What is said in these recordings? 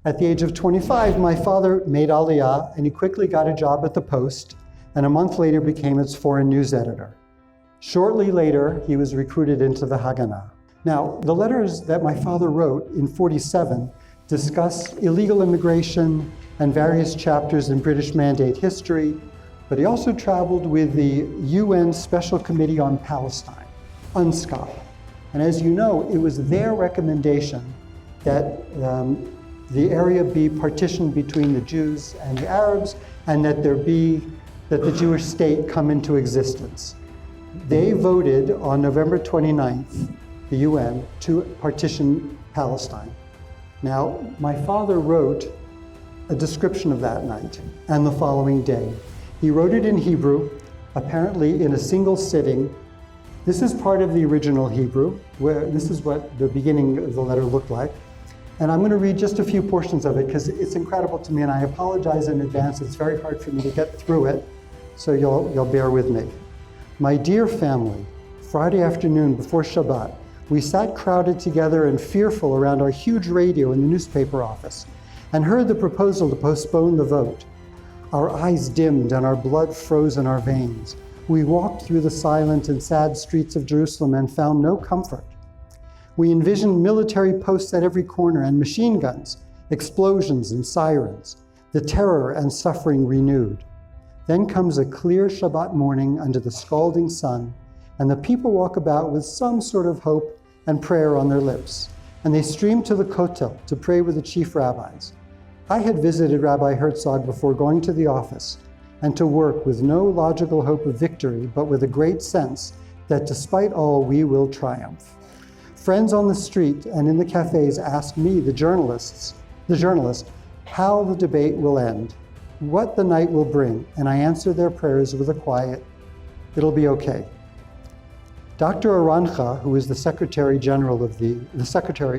At the age of 25, my father made Aliyah, and he quickly got a job at the Post, and a month later became its foreign news editor. Shortly later, he was recruited into the Haganah. Now, the letters that my father wrote in 47 discuss illegal immigration and various chapters in British Mandate history, but he also traveled with the UN Special Committee on Palestine, UNSCOP. And as you know, it was their recommendation that the area be partitioned between the Jews and the Arabs, and that the Jewish state come into existence. They voted on November 29th, the UN, to partition Palestine. Now, my father wrote a description of that night and the following day. He wrote it in Hebrew, apparently in a single sitting. This is part of the original Hebrew, where this is what the beginning of the letter looked like. And I'm going to read just a few portions of it because it's incredible to me, and I apologize in advance. It's very hard for me to get through it, so you'll bear with me. My dear family, Friday afternoon before Shabbat, we sat crowded together and fearful around our huge radio in the newspaper office and heard the proposal to postpone the vote. Our eyes dimmed and our blood froze in our veins. We walked through the silent and sad streets of Jerusalem and found no comfort. We envisioned military posts at every corner and machine guns, explosions and sirens, the terror and suffering renewed. Then comes a clear Shabbat morning under the scalding sun, and the people walk about with some sort of hope and prayer on their lips, and they stream to the Kotel to pray with the chief rabbis. I had visited Rabbi Herzog before going to the office, and to work with no logical hope of victory, but with a great sense that despite all, we will triumph. Friends on the street and in the cafes ask me, the journalist, how the debate will end, what the night will bring, and I answer their prayers with a quiet, it'll be okay. Dr. Arancha, who is the Secretary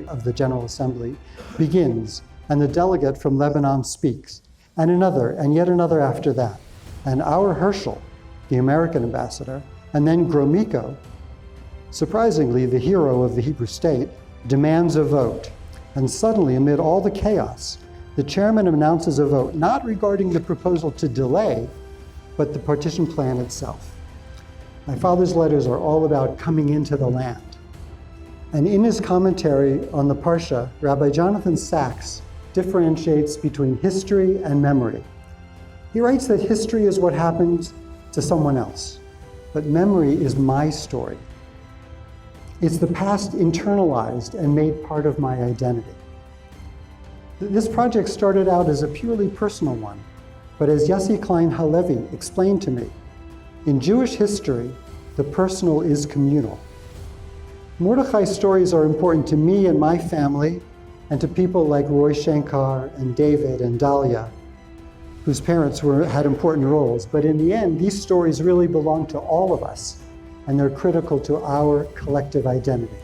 of the General Assembly, begins, and the delegate from Lebanon speaks, and another, and yet another after that. And our Herschel, the American ambassador, and then Gromyko, surprisingly the hero of the Hebrew state, demands a vote. And suddenly, amid all the chaos, the chairman announces a vote, not regarding the proposal to delay, but the partition plan itself. My father's letters are all about coming into the land. And in his commentary on the Parsha, Rabbi Jonathan Sachs differentiates between history and memory. He writes that history is what happened to someone else, but memory is my story. It's the past internalized and made part of my identity. This project started out as a purely personal one, but as Yossi Klein Halevi explained to me, in Jewish history, the personal is communal. Mordechai's stories are important to me and my family, and to people like Roy Shankar and David and Dahlia, whose parents had important roles. But in the end, these stories really belong to all of us, and they're critical to our collective identity.